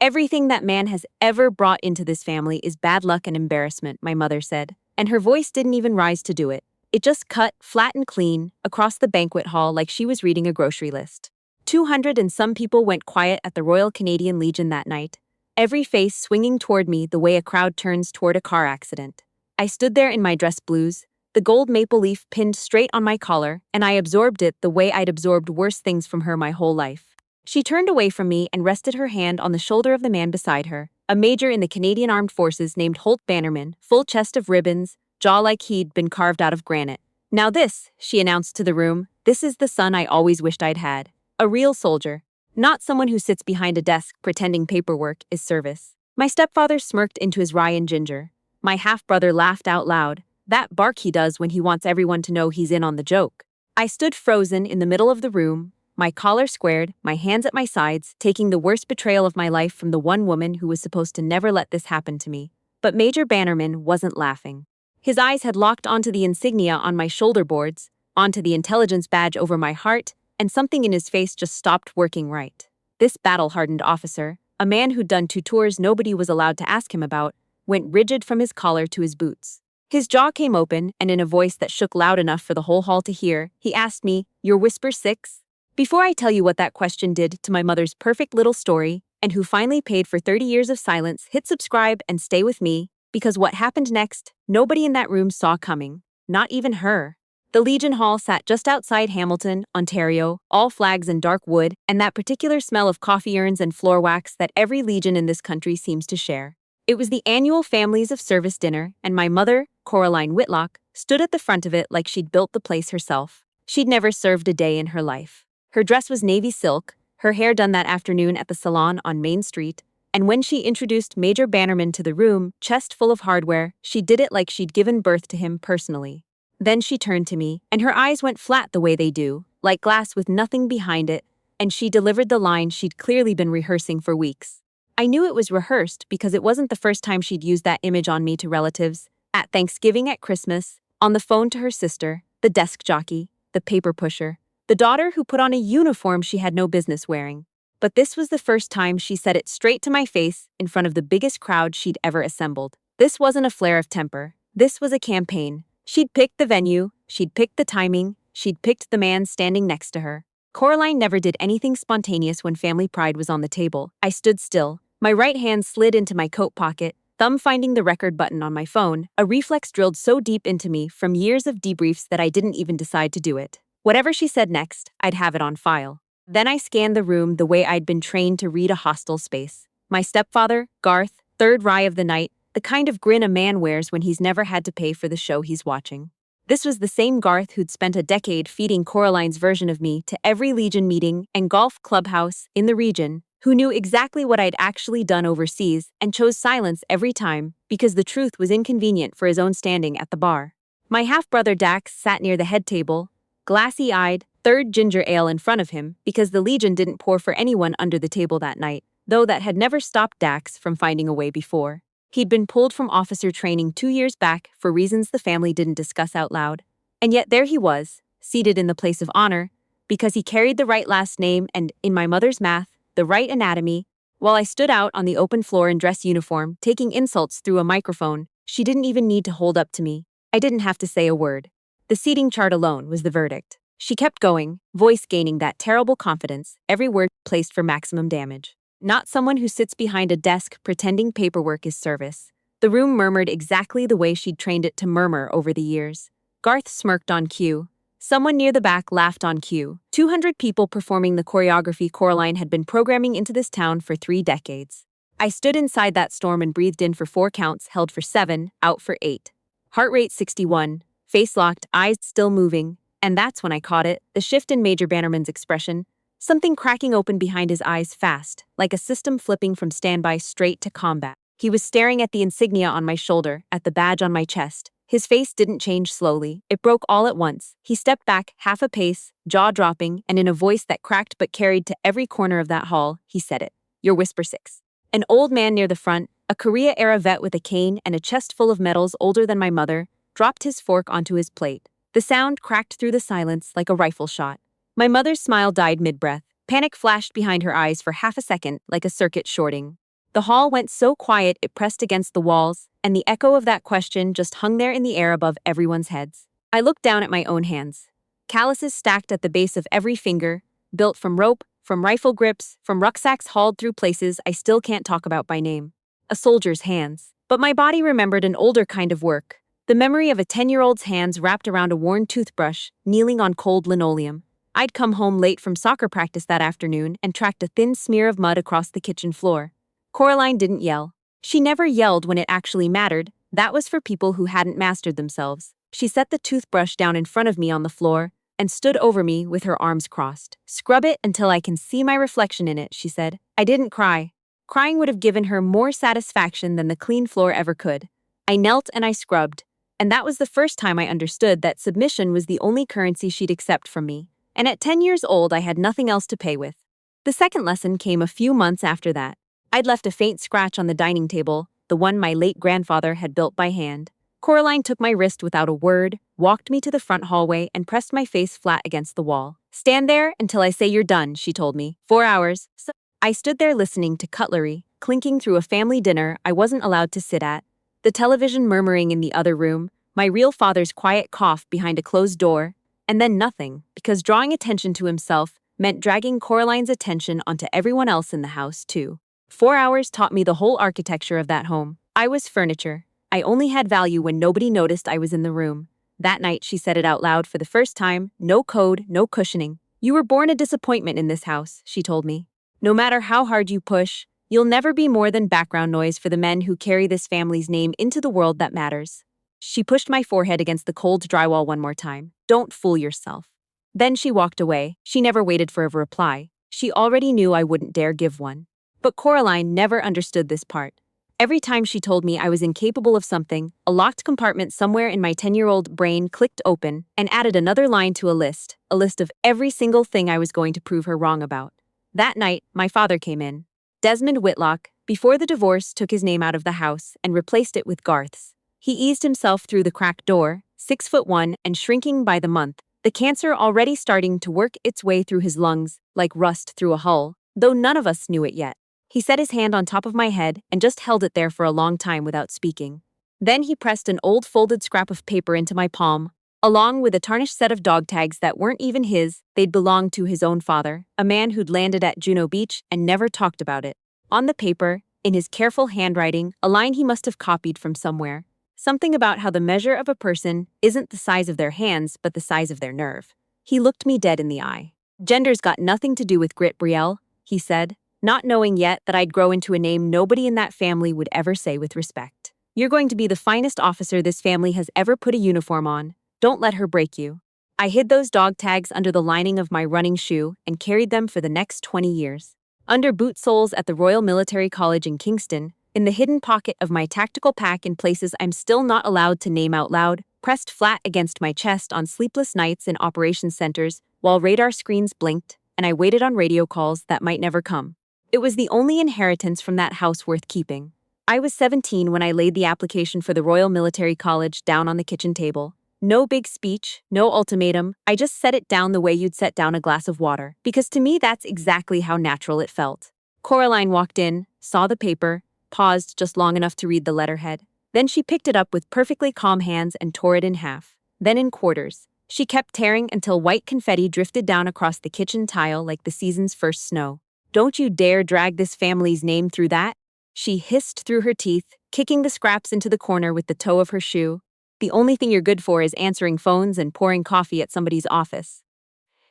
Everything that man has ever brought into this family is bad luck and embarrassment, my mother said, and her voice didn't even rise to do it. It just cut, flat and clean, across the banquet hall like she was reading a grocery list. 200 and some people went quiet at the Royal Canadian Legion that night, every face swinging toward me the way a crowd turns toward a car accident. I stood there in my dress blues, the gold maple leaf pinned straight on my collar, and I absorbed it the way I'd absorbed worse things from her my whole life. She turned away from me and rested her hand on the shoulder of the man beside her, a major in the Canadian Armed Forces named Holt Bannerman, full chest of ribbons, jaw like he'd been carved out of granite. Now this, she announced to the room, this is the son I always wished I'd had. A real soldier. Not someone who sits behind a desk pretending paperwork is service. My stepfather smirked into his rye and ginger. My half-brother laughed out loud. That bark he does when he wants everyone to know he's in on the joke. I stood frozen in the middle of the room, my collar squared, my hands at my sides, taking the worst betrayal of my life from the one woman who was supposed to never let this happen to me. But Major Bannerman wasn't laughing. His eyes had locked onto the insignia on my shoulder boards, onto the intelligence badge over my heart, and something in his face just stopped working right. This battle-hardened officer, a man who'd done 2 tours nobody was allowed to ask him about, went rigid from his collar to his boots. His jaw came open, and in a voice that shook loud enough for the whole hall to hear, he asked me, "You're Whisper 6? Before I tell you what that question did to my mother's perfect little story, and who finally paid for 30 years of silence, hit subscribe and stay with me, because what happened next, nobody in that room saw coming. Not even her. The Legion Hall sat just outside Hamilton, Ontario, all flags and dark wood, and that particular smell of coffee urns and floor wax that every Legion in this country seems to share. It was the annual Families of Service dinner, and my mother, Coraline Whitlock, stood at the front of it like she'd built the place herself. She'd never served a day in her life. Her dress was navy silk, her hair done that afternoon at the salon on Main Street, and when she introduced Major Bannerman to the room, chest full of hardware, she did it like she'd given birth to him personally. Then she turned to me, and her eyes went flat the way they do, like glass with nothing behind it, and she delivered the line she'd clearly been rehearsing for weeks. I knew it was rehearsed because it wasn't the first time she'd used that image on me to relatives, at Thanksgiving, at Christmas, on the phone to her sister, the desk jockey, the paper pusher, the daughter who put on a uniform she had no business wearing. But this was the first time she said it straight to my face in front of the biggest crowd she'd ever assembled. This wasn't a flare of temper. This was a campaign. She'd picked the venue, she'd picked the timing, she'd picked the man standing next to her. Coraline never did anything spontaneous when family pride was on the table. I stood still. My right hand slid into my coat pocket, thumb finding the record button on my phone, a reflex drilled so deep into me from years of debriefs that I didn't even decide to do it. Whatever she said next, I'd have it on file. Then I scanned the room the way I'd been trained to read a hostile space. My stepfather, Garth, third rye of the night, the kind of grin a man wears when he's never had to pay for the show he's watching. This was the same Garth who'd spent a decade feeding Coraline's version of me to every Legion meeting and golf clubhouse in the region, who knew exactly what I'd actually done overseas and chose silence every time because the truth was inconvenient for his own standing at the bar. My half-brother Dax sat near the head table, glassy-eyed, third ginger ale in front of him because the Legion didn't pour for anyone under the table that night, though that had never stopped Dax from finding a way before. He'd been pulled from officer training 2 years back for reasons the family didn't discuss out loud. And yet there he was, seated in the place of honor, because he carried the right last name and, in my mother's math, the right anatomy, while I stood out on the open floor in dress uniform, taking insults through a microphone. She didn't even need to hold up to me. I didn't have to say a word. The seating chart alone was the verdict. She kept going, voice gaining that terrible confidence, every word placed for maximum damage. Not someone who sits behind a desk pretending paperwork is service. The room murmured exactly the way she'd trained it to murmur over the years. Garth smirked on cue. Someone near the back laughed on cue. 200 people performing the choreography Coraline had been programming into this town for 3 decades. I stood inside that storm and breathed in for 4 counts, held for 7, out for 8. Heart rate 61, face locked, eyes still moving, and that's when I caught it, the shift in Major Bannerman's expression. Something cracking open behind his eyes fast, like a system flipping from standby straight to combat. He was staring at the insignia on my shoulder, at the badge on my chest. His face didn't change slowly. It broke all at once. He stepped back, half a pace, jaw dropping, and in a voice that cracked but carried to every corner of that hall, he said it. "You're Whisper 6. An old man near the front, a Korea-era vet with a cane and a chest full of medals older than my mother, dropped his fork onto his plate. The sound cracked through the silence like a rifle shot. My mother's smile died mid-breath. Panic flashed behind her eyes for half a second, like a circuit shorting. The hall went so quiet it pressed against the walls, and the echo of that question just hung there in the air above everyone's heads. I looked down at my own hands. Calluses stacked at the base of every finger, built from rope, from rifle grips, from rucksacks hauled through places I still can't talk about by name. A soldier's hands. But my body remembered an older kind of work. The memory of a 10-year-old's hands wrapped around a worn toothbrush, kneeling on cold linoleum. I'd come home late from soccer practice that afternoon and tracked a thin smear of mud across the kitchen floor. Coraline didn't yell. She never yelled when it actually mattered. That was for people who hadn't mastered themselves. She set the toothbrush down in front of me on the floor and stood over me with her arms crossed. "Scrub it until I can see my reflection in it," she said. I didn't cry. Crying would have given her more satisfaction than the clean floor ever could. I knelt and I scrubbed. And that was the first time I understood that submission was the only currency she'd accept from me. And at 10 years old, I had nothing else to pay with. The second lesson came a few months after that. I'd left a faint scratch on the dining table, the one my late grandfather had built by hand. Coraline took my wrist without a word, walked me to the front hallway, and pressed my face flat against the wall. "Stand there until I say you're done," she told me. 4 hours. So I stood there listening to cutlery, clinking through a family dinner I wasn't allowed to sit at, the television murmuring in the other room, my real father's quiet cough behind a closed door, and then nothing, because drawing attention to himself meant dragging Coraline's attention onto everyone else in the house, too. 4 hours taught me the whole architecture of that home. I was furniture. I only had value when nobody noticed I was in the room. That night, she said it out loud for the first time, no code, no cushioning. "You were born a disappointment in this house," she told me. "No matter how hard you push, you'll never be more than background noise for the men who carry this family's name into the world that matters." She pushed my forehead against the cold drywall one more time. "Don't fool yourself." Then she walked away. She never waited for a reply. She already knew I wouldn't dare give one. But Coraline never understood this part. Every time she told me I was incapable of something, a locked compartment somewhere in my 10-year-old brain clicked open and added another line to a list of every single thing I was going to prove her wrong about. That night, my father came in. Desmond Whitlock, before the divorce, took his name out of the house and replaced it with Garth's. He eased himself through the cracked door, 6'1" and shrinking by the month, the cancer already starting to work its way through his lungs like rust through a hull, though none of us knew it yet. He set his hand on top of my head and just held it there for a long time without speaking. Then he pressed an old folded scrap of paper into my palm, along with a tarnished set of dog tags that weren't even his. They'd belonged to his own father, a man who'd landed at Juno Beach and never talked about it. On the paper, in his careful handwriting, a line he must have copied from somewhere. Something about how the measure of a person isn't the size of their hands but the size of their nerve. He looked me dead in the eye. "Gender's got nothing to do with grit, Brielle," he said, not knowing yet that I'd grow into a name nobody in that family would ever say with respect. "You're going to be the finest officer this family has ever put a uniform on. Don't let her break you." I hid those dog tags under the lining of my running shoe and carried them for the next 20 years. Under boot soles at the Royal Military College in Kingston, in the hidden pocket of my tactical pack in places I'm still not allowed to name out loud, pressed flat against my chest on sleepless nights in operations centers while radar screens blinked and I waited on radio calls that might never come. It was the only inheritance from that house worth keeping. I was 17 when I laid the application for the Royal Military College down on the kitchen table. No big speech, no ultimatum, I just set it down the way you'd set down a glass of water, because to me that's exactly how natural it felt. Coraline walked in, saw the paper, paused just long enough to read the letterhead. Then she picked it up with perfectly calm hands and tore it in half, then in quarters. She kept tearing until white confetti drifted down across the kitchen tile like the season's first snow. "Don't you dare drag this family's name through that," she hissed through her teeth, kicking the scraps into the corner with the toe of her shoe. "The only thing you're good for is answering phones and pouring coffee at somebody's office."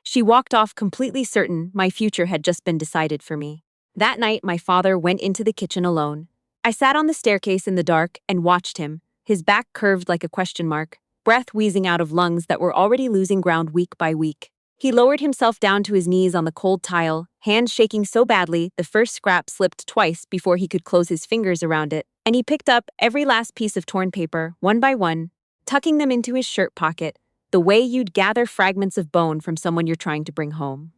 She walked off completely certain my future had just been decided for me. That night, my father went into the kitchen alone. I sat on the staircase in the dark and watched him, his back curved like a question mark, breath wheezing out of lungs that were already losing ground week by week. He lowered himself down to his knees on the cold tile, hands shaking so badly the first scrap slipped twice before he could close his fingers around it, and he picked up every last piece of torn paper, one by one, tucking them into his shirt pocket, the way you'd gather fragments of bone from someone you're trying to bring home.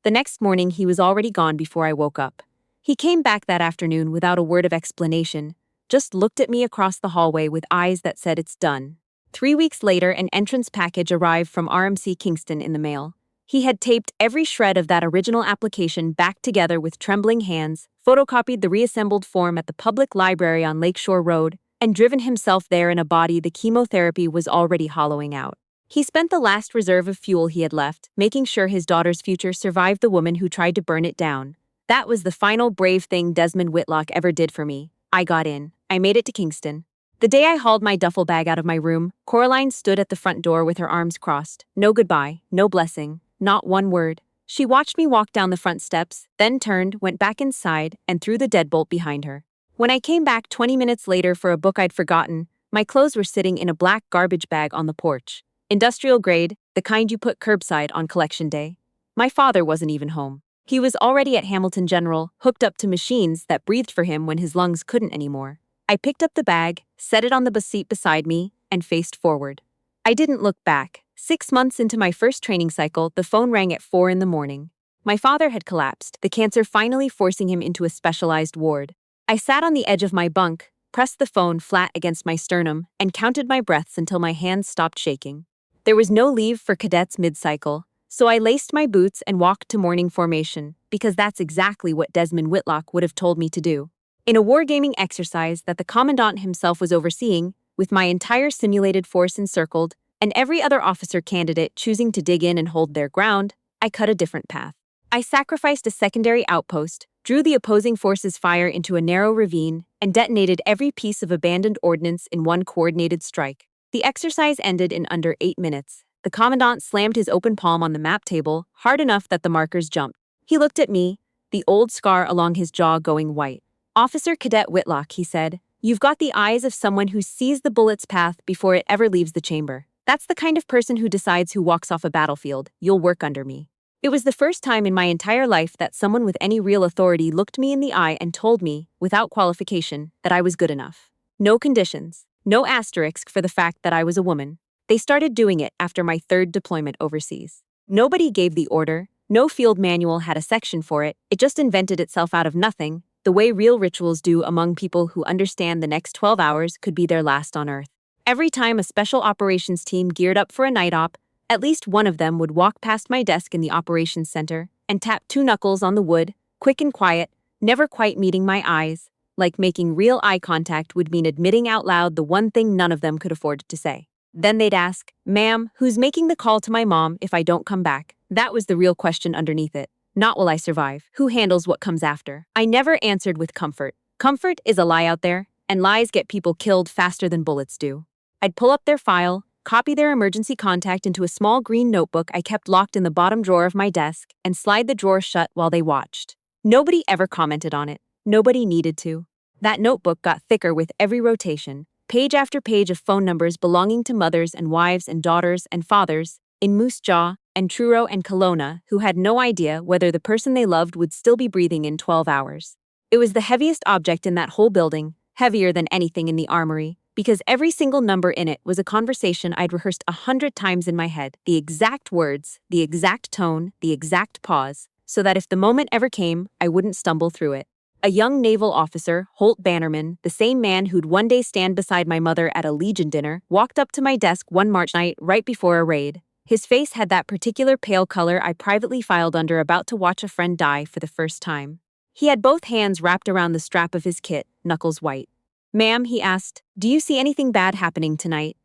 The next morning, he was already gone before I woke up. He came back that afternoon without a word of explanation, just looked at me across the hallway with eyes that said it's done. 3 weeks later, an entrance package arrived from RMC Kingston in the mail. He had taped every shred of that original application back together with trembling hands, photocopied the reassembled form at the public library on Lakeshore Road, and driven himself there in a body the chemotherapy was already hollowing out. He spent the last reserve of fuel he had left, making sure his daughter's future survived the woman who tried to burn it down. That was the final brave thing Desmond Whitlock ever did for me. I got in. I made it to Kingston. The day I hauled my duffel bag out of my room, Coraline stood at the front door with her arms crossed. No goodbye, no blessing, not one word. She watched me walk down the front steps, then turned, went back inside, and threw the deadbolt behind her. When I came back 20 minutes later for a book I'd forgotten, my clothes were sitting in a black garbage bag on the porch. Industrial grade, the kind you put curbside on collection day. My father wasn't even home. He was already at Hamilton General, hooked up to machines that breathed for him when his lungs couldn't anymore. I picked up the bag, set it on the bus seat beside me, and faced forward. I didn't look back. 6 months into my first training cycle, the phone rang at 4 in the morning. My father had collapsed, the cancer finally forcing him into a specialized ward. I sat on the edge of my bunk, pressed the phone flat against my sternum, and counted my breaths until my hands stopped shaking. There was no leave for cadets mid-cycle, so I laced my boots and walked to morning formation, because that's exactly what Desmond Whitlock would have told me to do. In a wargaming exercise that the commandant himself was overseeing, with my entire simulated force encircled, and every other officer candidate choosing to dig in and hold their ground, I cut a different path. I sacrificed a secondary outpost, drew the opposing force's fire into a narrow ravine, and detonated every piece of abandoned ordnance in one coordinated strike. The exercise ended in under 8 minutes. The commandant slammed his open palm on the map table, hard enough that the markers jumped. He looked at me, the old scar along his jaw going white. "Officer Cadet Whitlock," he said, "you've got the eyes of someone who sees the bullet's path before it ever leaves the chamber. That's the kind of person who decides who walks off a battlefield. You'll work under me." It was the first time in my entire life that someone with any real authority looked me in the eye and told me, without qualification, that I was good enough. No conditions, no asterisk for the fact that I was a woman. They started doing it after my 3rd deployment overseas. Nobody gave the order, no field manual had a section for it, it just invented itself out of nothing, the way real rituals do among people who understand the next 12 hours could be their last on Earth. Every time a special operations team geared up for a night op, at least one of them would walk past my desk in the operations center and tap 2 knuckles on the wood, quick and quiet, never quite meeting my eyes, like making real eye contact would mean admitting out loud the one thing none of them could afford to say. Then they'd ask, "Ma'am, who's making the call to my mom if I don't come back?" That was the real question underneath it. Not will I survive, who handles what comes after? I never answered with comfort. Comfort is a lie out there, and lies get people killed faster than bullets do. I'd pull up their file, copy their emergency contact into a small green notebook I kept locked in the bottom drawer of my desk, and slide the drawer shut while they watched. Nobody ever commented on it. Nobody needed to. That notebook got thicker with every rotation, page after page of phone numbers belonging to mothers and wives and daughters and fathers in Moose Jaw and Truro and Kelowna who had no idea whether the person they loved would still be breathing in 12 hours. It was the heaviest object in that whole building, heavier than anything in the armory, because every single number in it was a conversation I'd rehearsed 100 times in my head, the exact words, the exact tone, the exact pause, so that if the moment ever came, I wouldn't stumble through it. A young naval officer, Holt Bannerman, the same man who'd one day stand beside my mother at a Legion dinner, walked up to my desk one March night right before a raid. His face had that particular pale color I privately filed under about to watch a friend die for the first time. He had both hands wrapped around the strap of his kit, knuckles white. "Ma'am," he asked, "do you see anything bad happening tonight?"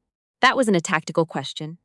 That wasn't a tactical question.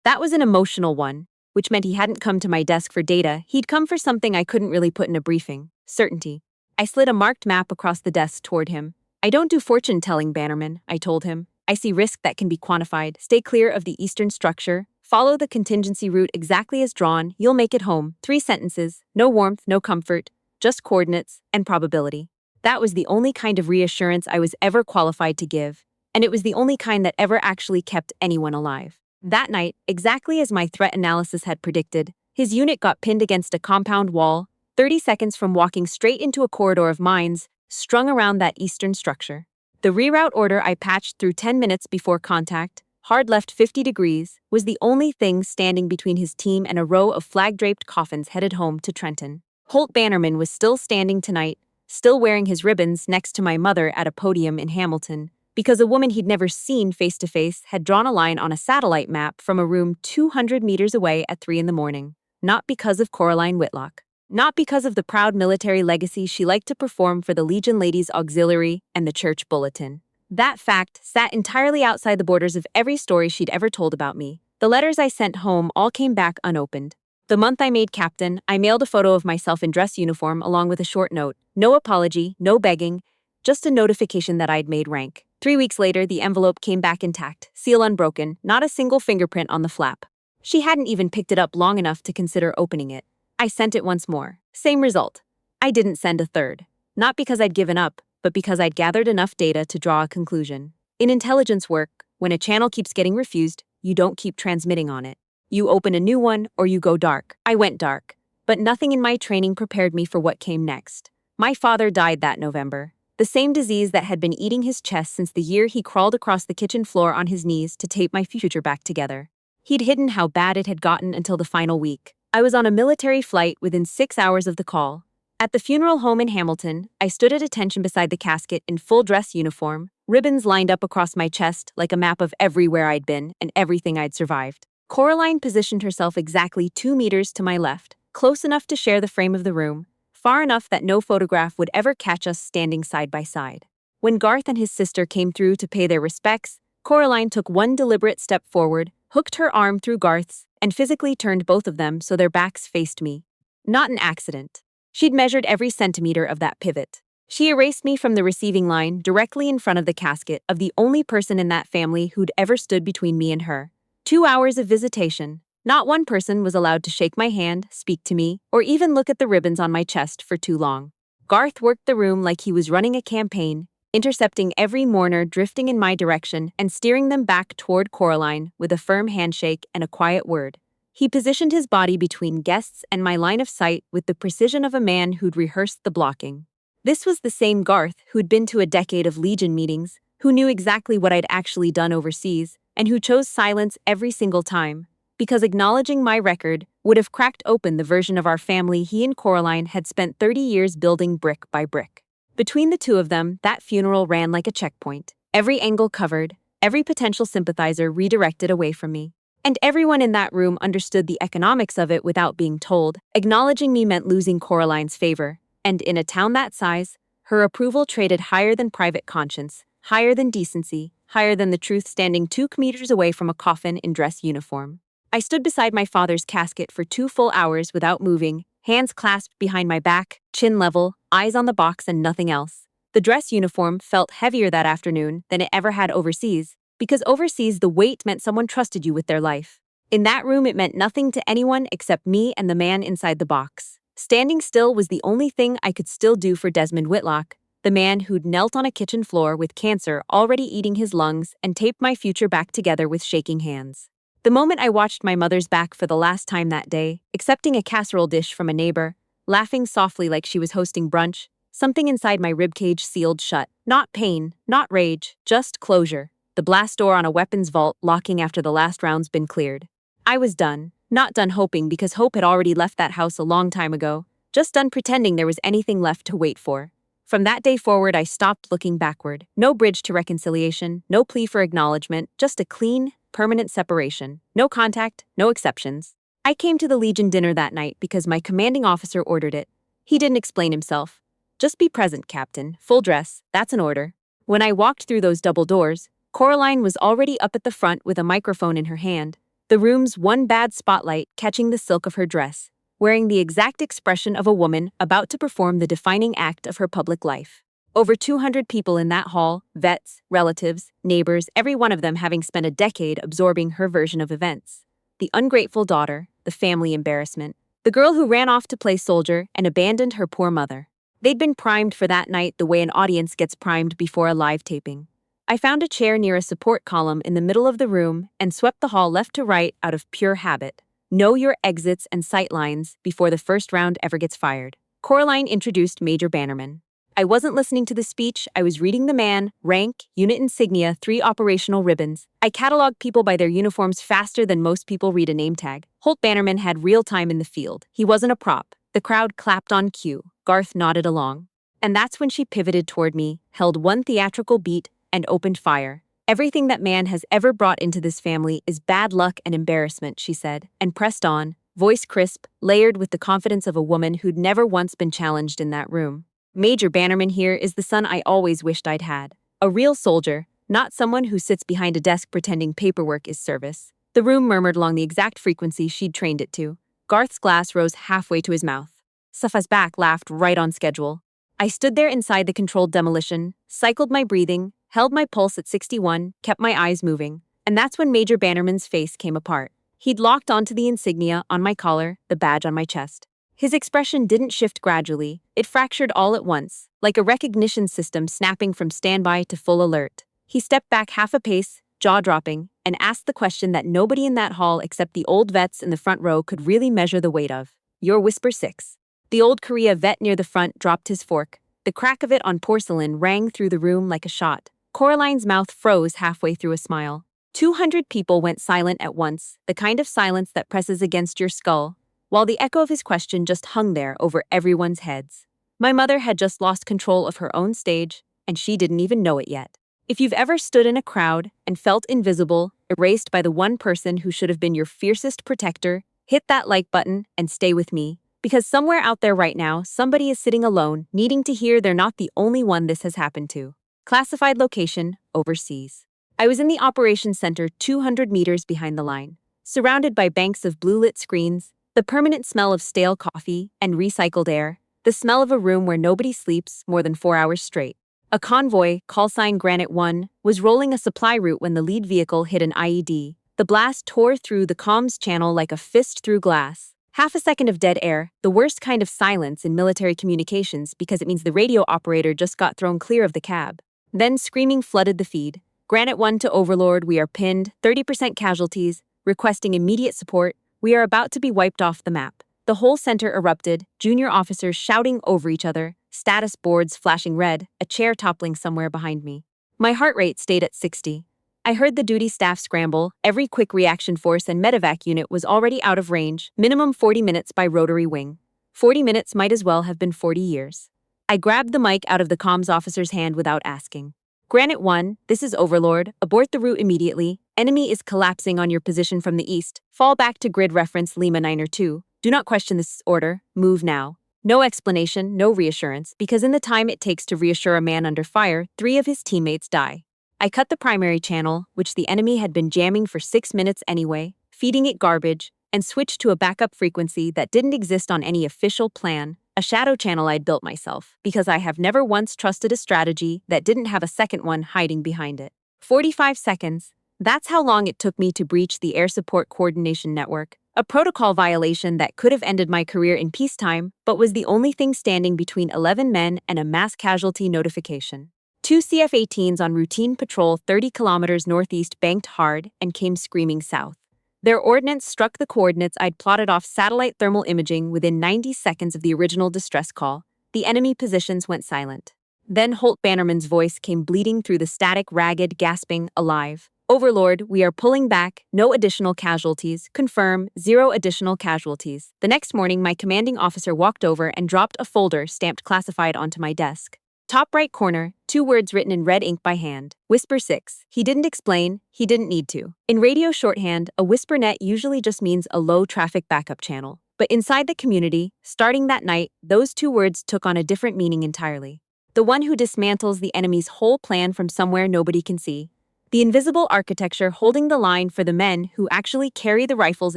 That was an emotional one, which meant he hadn't come to my desk for data, he'd come for something I couldn't really put in a briefing: certainty. I slid a marked map across the desk toward him. "I don't do fortune-telling, Bannerman," I told him. "I see risk that can be quantified. Stay clear of the eastern structure. Follow the contingency route exactly as drawn. You'll make it home." 3 sentences, no warmth, no comfort, just coordinates and probability. That was the only kind of reassurance I was ever qualified to give, and it was the only kind that ever actually kept anyone alive. That night, exactly as my threat analysis had predicted, his unit got pinned against a compound wall, 30 seconds from walking straight into a corridor of mines strung around that eastern structure. The reroute order I patched through 10 minutes before contact, hard left 50 degrees, was the only thing standing between his team and a row of flag-draped coffins headed home to Trenton. Holt Bannerman was still standing tonight, still wearing his ribbons next to my mother at a podium in Hamilton, because a woman he'd never seen face-to-face had drawn a line on a satellite map from a room 200 meters away at 3 in the morning. not because of Coraline Whitlock. Not because of the proud military legacy she liked to perform for the Legion Ladies Auxiliary and the church bulletin. That fact sat entirely outside the borders of every story she'd ever told about me. The letters I sent home all came back unopened. The month I made captain, I mailed a photo of myself in dress uniform along with a short note. No apology, no begging, just a notification that I'd made rank. 3 weeks later, the envelope came back intact, seal unbroken, not a single fingerprint on the flap. She hadn't even picked it up long enough to consider opening it. I sent it once more. Same result. I didn't send a third. Not because I'd given up, but because I'd gathered enough data to draw a conclusion. In intelligence work, when a channel keeps getting refused, you don't keep transmitting on it. You open a new one or you go dark. I went dark. But nothing in my training prepared me for what came next. My father died that November. The same disease that had been eating his chest since the year he crawled across the kitchen floor on his knees to tape my future back together. He'd hidden how bad it had gotten until the final week. I was on a military flight within 6 hours of the call. At the funeral home in Hamilton, I stood at attention beside the casket in full dress uniform, ribbons lined up across my chest like a map of everywhere I'd been and everything I'd survived. Coraline positioned herself exactly 2 meters to my left, close enough to share the frame of the room, far enough that no photograph would ever catch us standing side by side. When Garth and his sister came through to pay their respects, Coraline took one deliberate step forward, hooked her arm through Garth's, and physically turned both of them so their backs faced me. Not an accident. She'd measured every centimeter of that pivot. She erased me from the receiving line directly in front of the casket of the only person in that family who'd ever stood between me and her. 2 hours of visitation. Not one person was allowed to shake my hand, speak to me, or even look at the ribbons on my chest for too long. Garth worked the room like he was running a campaign, intercepting every mourner drifting in my direction and steering them back toward Coraline with a firm handshake and a quiet word. He positioned his body between guests and my line of sight with the precision of a man who'd rehearsed the blocking. This was the same Garth who'd been to a decade of Legion meetings, who knew exactly what I'd actually done overseas, and who chose silence every single time, because acknowledging my record would have cracked open the version of our family he and Coraline had spent 30 years building brick by brick. Between the two of them, that funeral ran like a checkpoint. Every angle covered, every potential sympathizer redirected away from me. And everyone in that room understood the economics of it without being told. Acknowledging me meant losing Coraline's favor, and in a town that size, her approval traded higher than private conscience, higher than decency, higher than the truth standing 2 meters away from a coffin in dress uniform. I stood beside my father's casket for 2 full hours without moving, hands clasped behind my back, chin level, eyes on the box and nothing else. The dress uniform felt heavier that afternoon than it ever had overseas, because overseas the weight meant someone trusted you with their life. In that room it meant nothing to anyone except me and the man inside the box. Standing still was the only thing I could still do for Desmond Whitlock, the man who'd knelt on a kitchen floor with cancer already eating his lungs and taped my future back together with shaking hands. The moment I watched my mother's back for the last time that day, accepting a casserole dish from a neighbor, laughing softly like she was hosting brunch, something inside my ribcage sealed shut. Not pain, not rage, just closure. The blast door on a weapons vault locking after the last round's been cleared. I was done. Not done hoping because hope had already left that house a long time ago. Just done pretending there was anything left to wait for. From that day forward, I stopped looking backward. No bridge to reconciliation, no plea for acknowledgement, just a clean, permanent separation. No contact, no exceptions. I came to the Legion dinner that night because my commanding officer ordered it. He didn't explain himself. Just be present, Captain. Full dress, that's an order. When I walked through those double doors, Coraline was already up at the front with a microphone in her hand, the room's one bad spotlight catching the silk of her dress, wearing the exact expression of a woman about to perform the defining act of her public life. Over 200 people in that hall, vets, relatives, neighbors, every one of them having spent a decade absorbing her version of events. The ungrateful daughter, the family embarrassment, the girl who ran off to play soldier and abandoned her poor mother. They'd been primed for that night the way an audience gets primed before a live taping. I found a chair near a support column in the middle of the room and swept the hall left to right out of pure habit. Know your exits and sight lines before the first round ever gets fired. Coraline introduced Major Bannerman. I wasn't listening to the speech, I was reading the man, rank, unit insignia, 3 operational ribbons. I cataloged people by their uniforms faster than most people read a name tag. Holt Bannerman had real time in the field. He wasn't a prop. The crowd clapped on cue. Garth nodded along. And that's when she pivoted toward me, held one theatrical beat, and opened fire. Everything that man has ever brought into this family is bad luck and embarrassment, she said, and pressed on, voice crisp, layered with the confidence of a woman who'd never once been challenged in that room. Major Bannerman here is the son I always wished I'd had. A real soldier, not someone who sits behind a desk pretending paperwork is service. The room murmured along the exact frequency she'd trained it to. Garth's glass rose halfway to his mouth. Safa's back laughed right on schedule. I stood there inside the controlled demolition, cycled my breathing, held my pulse at 61, kept my eyes moving. And that's when Major Bannerman's face came apart. He'd locked onto the insignia on my collar, the badge on my chest. His expression didn't shift gradually, it fractured all at once, like a recognition system snapping from standby to full alert. He stepped back half a pace, jaw-dropping, and asked the question that nobody in that hall except the old vets in the front row could really measure the weight of. Your whisper 6. The old Korea vet near the front dropped his fork. The crack of it on porcelain rang through the room like a shot. Coraline's mouth froze halfway through a smile. 200 people went silent at once, the kind of silence that presses against your skull, while the echo of his question just hung there over everyone's heads. My mother had just lost control of her own stage, and she didn't even know it yet. If you've ever stood in a crowd and felt invisible, erased by the one person who should have been your fiercest protector, hit that like button and stay with me, because somewhere out there right now, somebody is sitting alone, needing to hear they're not the only one this has happened to. Classified location, overseas. I was in the operations center 200 meters behind the line, surrounded by banks of blue-lit screens, the permanent smell of stale coffee and recycled air, the smell of a room where nobody sleeps more than 4 hours straight. A convoy, call sign Granite 1, was rolling a supply route when the lead vehicle hit an IED. The blast tore through the comms channel like a fist through glass. Half a second of dead air, the worst kind of silence in military communications because it means the radio operator just got thrown clear of the cab. Then screaming flooded the feed. Granite 1 to Overlord, we are pinned, 30% casualties, requesting immediate support, we are about to be wiped off the map. The whole center erupted, junior officers shouting over each other, status boards flashing red, a chair toppling somewhere behind me. My heart rate stayed at 60. I heard the duty staff scramble, every quick reaction force and medevac unit was already out of range, minimum 40 minutes by rotary wing. 40 minutes might as well have been 40 years. I grabbed the mic out of the comms officer's hand without asking. Granite 1, this is Overlord, abort the route immediately, enemy is collapsing on your position from the east, fall back to grid reference Lima 9 or 2, do not question this order, move now. No explanation, no reassurance, because in the time it takes to reassure a man under fire, 3 of his teammates die. I cut the primary channel, which the enemy had been jamming for 6 minutes anyway, feeding it garbage, and switched to a backup frequency that didn't exist on any official plan, a shadow channel I'd built myself, because I have never once trusted a strategy that didn't have a second one hiding behind it. 45 seconds. That's how long it took me to breach the Air Support Coordination Network, a protocol violation that could have ended my career in peacetime, but was the only thing standing between 11 men and a mass casualty notification. 2 CF-18s on routine patrol 30 kilometers northeast banked hard and came screaming south. Their ordnance struck the coordinates I'd plotted off satellite thermal imaging within 90 seconds of the original distress call. The enemy positions went silent. Then Holt Bannerman's voice came bleeding through the static, ragged, gasping, alive. Overlord, we are pulling back, no additional casualties, confirm, 0 additional casualties. The next morning, my commanding officer walked over and dropped a folder stamped classified onto my desk. Top right corner, 2 words written in red ink by hand. Whisper 6. He didn't explain, he didn't need to. In radio shorthand, a whisper net usually just means a low-traffic backup channel. But inside the community, starting that night, those 2 words took on a different meaning entirely. The one who dismantles the enemy's whole plan from somewhere nobody can see. The invisible architecture holding the line for the men who actually carry the rifles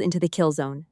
into the kill zone.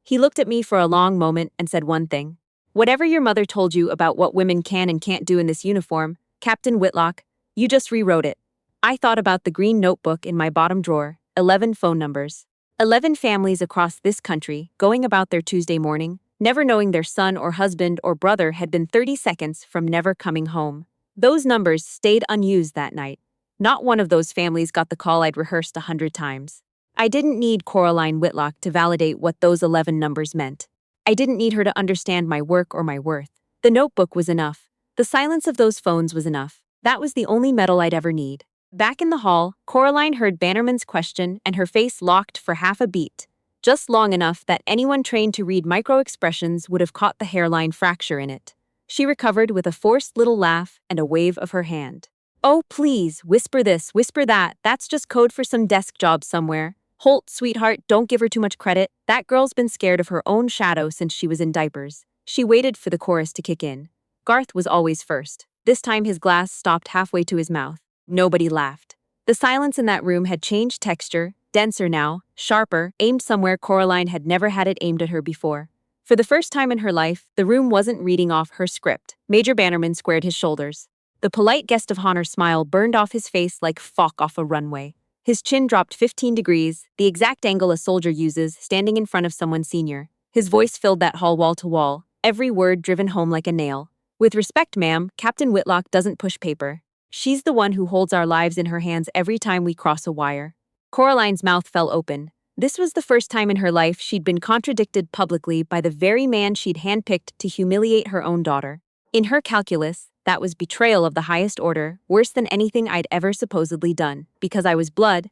He looked at me for a long moment and said one thing. Whatever your mother told you about what women can and can't do in this uniform, Captain Whitlock, you just rewrote it. I thought about the green notebook in my bottom drawer, 11 phone numbers. 11 families across this country going about their Tuesday morning, never knowing their son or husband or brother had been 30 seconds from never coming home. Those numbers stayed unused that night. Not one of those families got the call I'd rehearsed 100 times. I didn't need Coraline Whitlock to validate what those 11 numbers meant. I didn't need her to understand my work or my worth. The notebook was enough. The silence of those phones was enough. That was the only medal I'd ever need. Back in the hall, Coraline heard Bannerman's question and her face locked for half a beat, just long enough that anyone trained to read micro-expressions would have caught the hairline fracture in it. She recovered with a forced little laugh and a wave of her hand. Oh, please, whisper this, whisper that, that's just code for some desk job somewhere. Holt, sweetheart, don't give her too much credit. That girl's been scared of her own shadow since she was in diapers. She waited for the chorus to kick in. Garth was always first. This time his glass stopped halfway to his mouth. Nobody laughed. The silence in that room had changed texture, denser now, sharper, aimed somewhere Coraline had never had it aimed at her before. For the first time in her life, the room wasn't reading off her script. Major Bannerman squared his shoulders. The polite guest of honor smile burned off his face like fog off a runway. His chin dropped 15 degrees, the exact angle a soldier uses standing in front of someone senior. His voice filled that hall wall to wall, every word driven home like a nail. With respect, ma'am, Captain Whitlock doesn't push paper. She's the one who holds our lives in her hands every time we cross a wire. Coraline's mouth fell open. This was the first time in her life she'd been contradicted publicly by the very man she'd handpicked to humiliate her own daughter. In her calculus, that was betrayal of the highest order, worse than anything I'd ever supposedly done. Because I was blood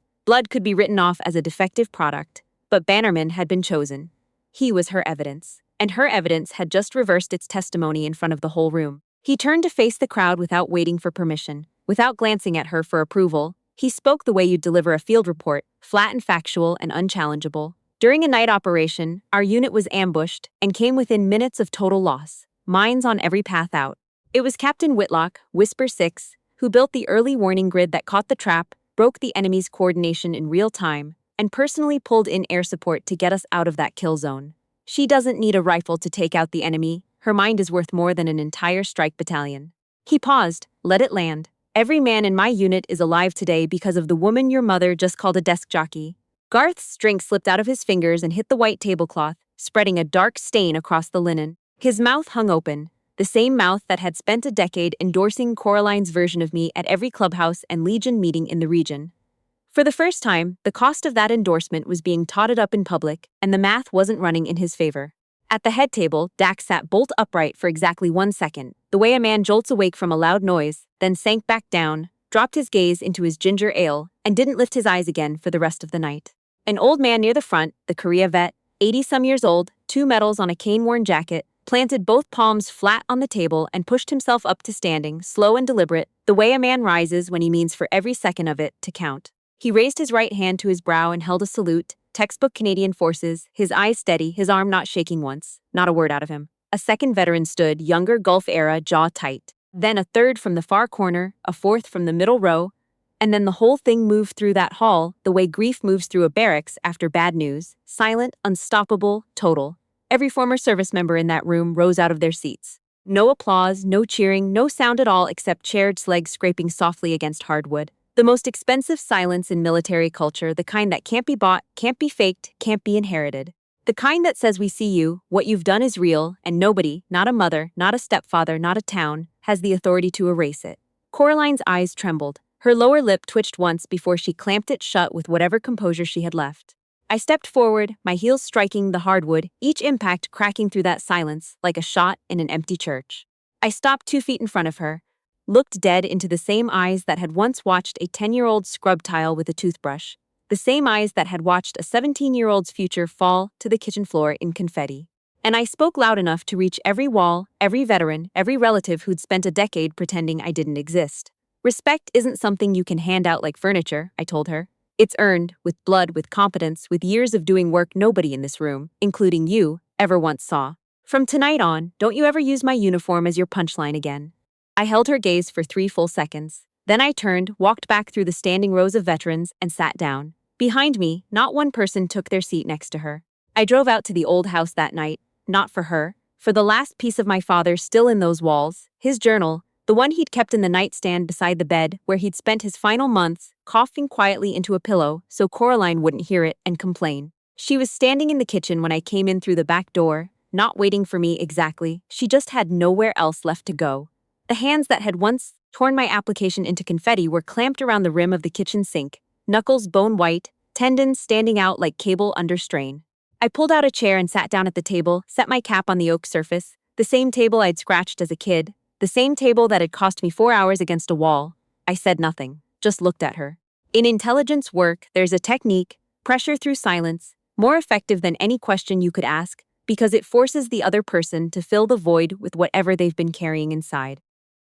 could be written off as a defective product. But Bannerman had been chosen. He was her evidence. And her evidence had just reversed its testimony in front of the whole room. He turned to face the crowd without waiting for permission, without glancing at her for approval. He spoke the way you'd deliver a field report, flat and factual and unchallengeable. During a night operation, our unit was ambushed and came within minutes of total loss. Mines on every path out. It was Captain Whitlock, Whisper 6, who built the early warning grid that caught the trap, broke the enemy's coordination in real time, and personally pulled in air support to get us out of that kill zone. She doesn't need a rifle to take out the enemy. Her mind is worth more than an entire strike battalion. He paused, let it land. Every man in my unit is alive today because of the woman your mother just called a desk jockey. Garth's drink slipped out of his fingers and hit the white tablecloth, spreading a dark stain across the linen. His mouth hung open, the same mouth that had spent a decade endorsing Coraline's version of me at every clubhouse and Legion meeting in the region. For the first time, the cost of that endorsement was being totted up in public, and the math wasn't running in his favor. At the head table, Dax sat bolt upright for exactly 1 second, the way a man jolts awake from a loud noise, then sank back down, dropped his gaze into his ginger ale, and didn't lift his eyes again for the rest of the night. An old man near the front, the Korea vet, 80-some years old, 2 medals on a cane-worn jacket, planted both palms flat on the table and pushed himself up to standing, slow and deliberate, the way a man rises when he means for every second of it to count. He raised his right hand to his brow and held a salute, textbook Canadian Forces, his eyes steady, his arm not shaking once, not a word out of him. A second veteran stood, younger Gulf era, jaw tight. Then a third from the far corner, a fourth from the middle row, and then the whole thing moved through that hall, the way grief moves through a barracks after bad news, silent, unstoppable, total. Every former service member in that room rose out of their seats. No applause, no cheering, no sound at all except chairs' legs scraping softly against hardwood. The most expensive silence in military culture, the kind that can't be bought, can't be faked, can't be inherited. The kind that says we see you, what you've done is real, and nobody, not a mother, not a stepfather, not a town, has the authority to erase it. Coraline's eyes trembled. Her lower lip twitched once before she clamped it shut with whatever composure she had left. I stepped forward, my heels striking the hardwood, each impact cracking through that silence like a shot in an empty church. I stopped 2 feet in front of her, looked dead into the same eyes that had once watched a 10-year-old scrub tile with a toothbrush, the same eyes that had watched a 17-year-old's future fall to the kitchen floor in confetti. And I spoke loud enough to reach every wall, every veteran, every relative who'd spent a decade pretending I didn't exist. Respect isn't something you can hand out like furniture, I told her. It's earned, with blood, with competence, with years of doing work nobody in this room, including you, ever once saw. From tonight on, don't you ever use my uniform as your punchline again. I held her gaze for 3 full seconds. Then I turned, walked back through the standing rows of veterans, and sat down. Behind me, not one person took their seat next to her. I drove out to the old house that night, not for her, for the last piece of my father still in those walls, his journal, the one he'd kept in the nightstand beside the bed where he'd spent his final months, coughing quietly into a pillow so Coraline wouldn't hear it and complain. She was standing in the kitchen when I came in through the back door, not waiting for me exactly, she just had nowhere else left to go. The hands that had once torn my application into confetti were clamped around the rim of the kitchen sink, knuckles bone white, tendons standing out like cable under strain. I pulled out a chair and sat down at the table, set my cap on the oak surface, the same table I'd scratched as a kid, the same table that had cost me 4 hours against a wall. I said nothing, just looked at her. In intelligence work, there's a technique, pressure through silence, more effective than any question you could ask, because it forces the other person to fill the void with whatever they've been carrying inside.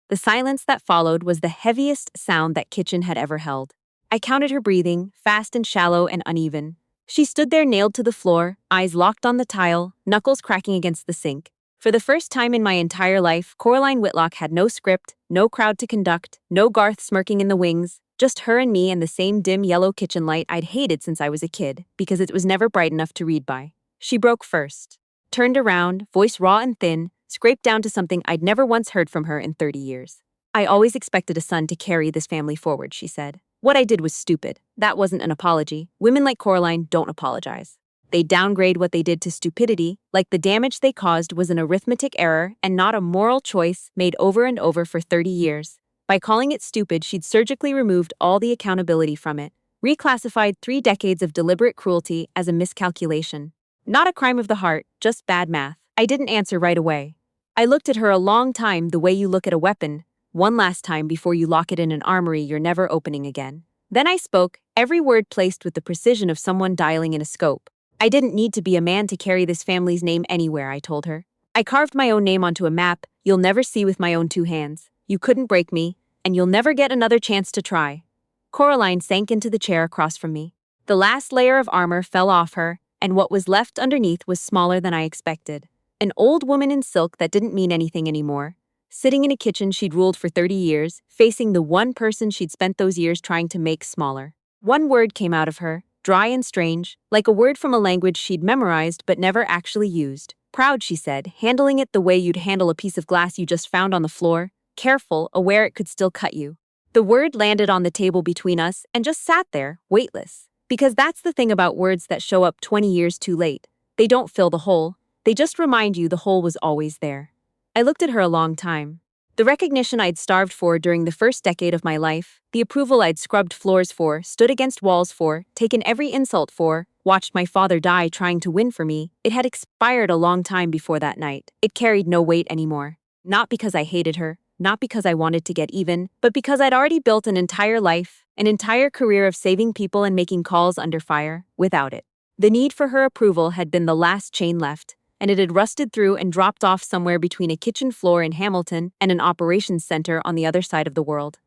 The silence that followed was the heaviest sound that kitchen had ever held. I counted her breathing, fast and shallow and uneven. She stood there nailed to the floor, eyes locked on the tile, knuckles cracking against the sink. For the first time in my entire life, Coraline Whitlock had no script, no crowd to conduct, no Garth smirking in the wings, just her and me and the same dim yellow kitchen light I'd hated since I was a kid, because it was never bright enough to read by. She broke first. Turned around, voice raw and thin, scraped down to something I'd never once heard from her in 30 years. I always expected a son to carry this family forward, she said. What I did was stupid. That wasn't an apology. Women like Coraline don't apologize. They downgrade what they did to stupidity, like the damage they caused was an arithmetic error and not a moral choice made over and over for 30 years. By calling it stupid, she'd surgically removed all the accountability from it, reclassified 3 decades of deliberate cruelty as a miscalculation. Not a crime of the heart, just bad math. I didn't answer right away. I looked at her a long time the way you look at a weapon, one last time before you lock it in an armory you're never opening again. Then I spoke, every word placed with the precision of someone dialing in a scope. I didn't need to be a man to carry this family's name anywhere, I told her. I carved my own name onto a map you'll never see with my own 2 hands. You couldn't break me, and you'll never get another chance to try. Coraline sank into the chair across from me. The last layer of armor fell off her, and what was left underneath was smaller than I expected. An old woman in silk that didn't mean anything anymore, sitting in a kitchen she'd ruled for 30 years, facing the one person she'd spent those years trying to make smaller. One word came out of her, dry and strange, like a word from a language she'd memorized but never actually used. Proud, she said, handling it the way you'd handle a piece of glass you just found on the floor, careful, aware it could still cut you. The word landed on the table between us and just sat there, weightless. Because that's the thing about words that show up 20 years too late. They don't fill the hole, they just remind you the hole was always there. I looked at her a long time. The recognition I'd starved for during the first decade of my life, the approval I'd scrubbed floors for, stood against walls for, taken every insult for, watched my father die trying to win for me, it had expired a long time before that night. It carried no weight anymore. Not because I hated her, not because I wanted to get even, but because I'd already built an entire life, an entire career of saving people and making calls under fire, without it. The need for her approval had been the last chain left, and it had rusted through and dropped off somewhere between a kitchen floor in Hamilton and an operations center on the other side of the world.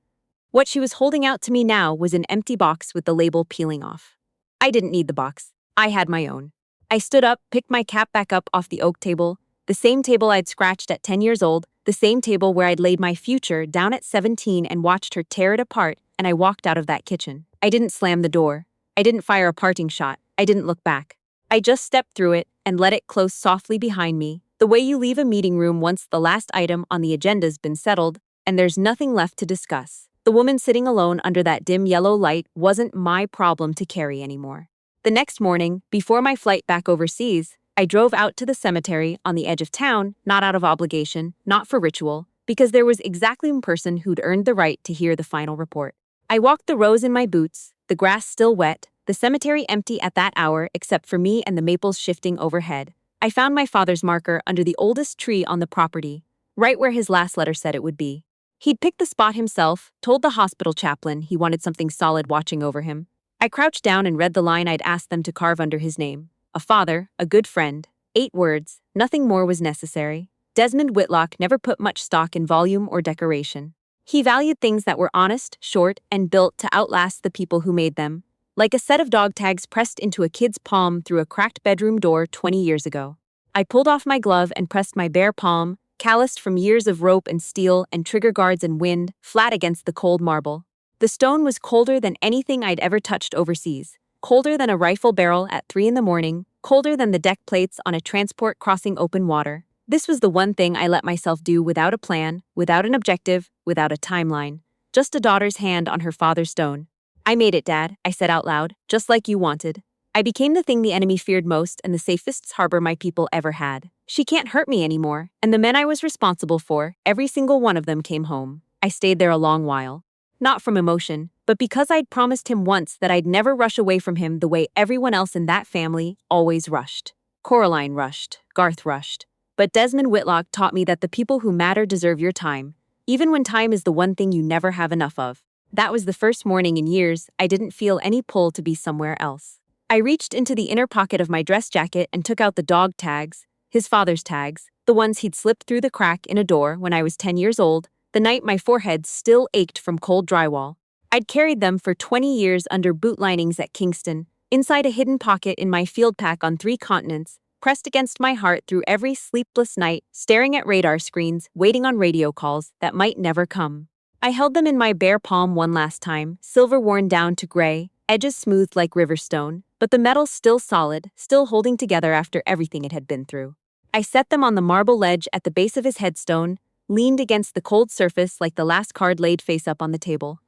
What she was holding out to me now was an empty box with the label peeling off. I didn't need the box. I had my own. I stood up, picked my cap back up off the oak table, the same table I'd scratched at 10 years old, the same table where I'd laid my future down at 17 and watched her tear it apart, and I walked out of that kitchen. I didn't slam the door. I didn't fire a parting shot. I didn't look back. I just stepped through it and let it close softly behind me, the way you leave a meeting room once the last item on the agenda's been settled, and there's nothing left to discuss. The woman sitting alone under that dim yellow light wasn't my problem to carry anymore. The next morning, before my flight back overseas, I drove out to the cemetery on the edge of town, not out of obligation, not for ritual, because there was exactly one person who'd earned the right to hear the final report. I walked the rows in my boots, the grass still wet, the cemetery empty at that hour except for me and the maples shifting overhead. I found my father's marker under the oldest tree on the property, right where his last letter said it would be. He'd picked the spot himself, told the hospital chaplain he wanted something solid watching over him. I crouched down and read the line I'd asked them to carve under his name. A father, a good friend. 8 words, nothing more was necessary. Desmond Whitlock never put much stock in volume or decoration. He valued things that were honest, short, and built to outlast the people who made them, like a set of dog tags pressed into a kid's palm through a cracked bedroom door 20 years ago. I pulled off my glove and pressed my bare palm, calloused from years of rope and steel and trigger guards and wind, flat against the cold marble. The stone was colder than anything I'd ever touched overseas, colder than a rifle barrel at 3 in the morning, colder than the deck plates on a transport crossing open water. This was the one thing I let myself do without a plan, without an objective, without a timeline. Just a daughter's hand on her father's stone. I made it, Dad, I said out loud, just like you wanted. I became the thing the enemy feared most and the safest harbor my people ever had. She can't hurt me anymore, and the men I was responsible for, every single one of them came home. I stayed there a long while. Not from emotion, but because I'd promised him once that I'd never rush away from him the way everyone else in that family always rushed. Coraline rushed, Garth rushed. But Desmond Whitlock taught me that the people who matter deserve your time, even when time is the one thing you never have enough of. That was the first morning in years I didn't feel any pull to be somewhere else. I reached into the inner pocket of my dress jacket and took out the dog tags, his father's tags, the ones he'd slipped through the crack in a door when I was 10 years old, the night my forehead still ached from cold drywall. I'd carried them for 20 years under boot linings at Kingston, inside a hidden pocket in my field pack on 3 continents, pressed against my heart through every sleepless night, staring at radar screens, waiting on radio calls that might never come. I held them in my bare palm one last time, silver worn down to gray, edges smoothed like river stone, but the metal still solid, still holding together after everything it had been through. I set them on the marble ledge at the base of his headstone, leaned against the cold surface like the last card laid face up on the table.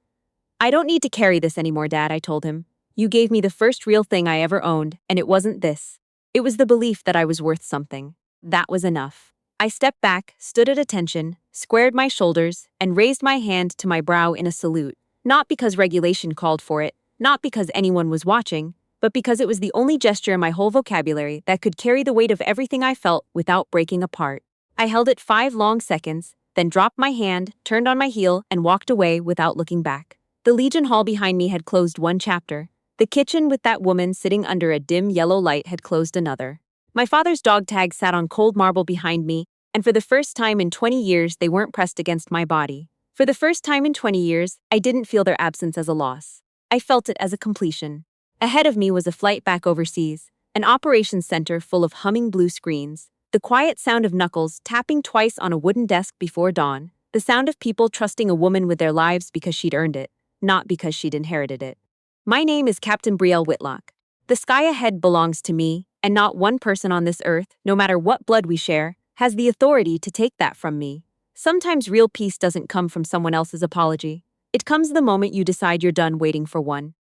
I don't need to carry this anymore, Dad, I told him. You gave me the first real thing I ever owned, and it wasn't this. It was the belief that I was worth something. That was enough. I stepped back, stood at attention, squared my shoulders, and raised my hand to my brow in a salute, not because regulation called for it, not because anyone was watching, but because it was the only gesture in my whole vocabulary that could carry the weight of everything I felt without breaking apart. I held it 5 long seconds, then dropped my hand, turned on my heel, and walked away without looking back. The Legion Hall behind me had closed one chapter. The kitchen with that woman sitting under a dim yellow light had closed another. My father's dog tags sat on cold marble behind me, and for the first time in 20 years they weren't pressed against my body. For the first time in 20 years, I didn't feel their absence as a loss. I felt it as a completion. Ahead of me was a flight back overseas, an operations center full of humming blue screens, the quiet sound of knuckles tapping twice on a wooden desk before dawn, the sound of people trusting a woman with their lives because she'd earned it, not because she'd inherited it. My name is Captain Brielle Whitlock. The sky ahead belongs to me, and not one person on this earth, no matter what blood we share, has the authority to take that from me. Sometimes real peace doesn't come from someone else's apology. It comes the moment you decide you're done waiting for one.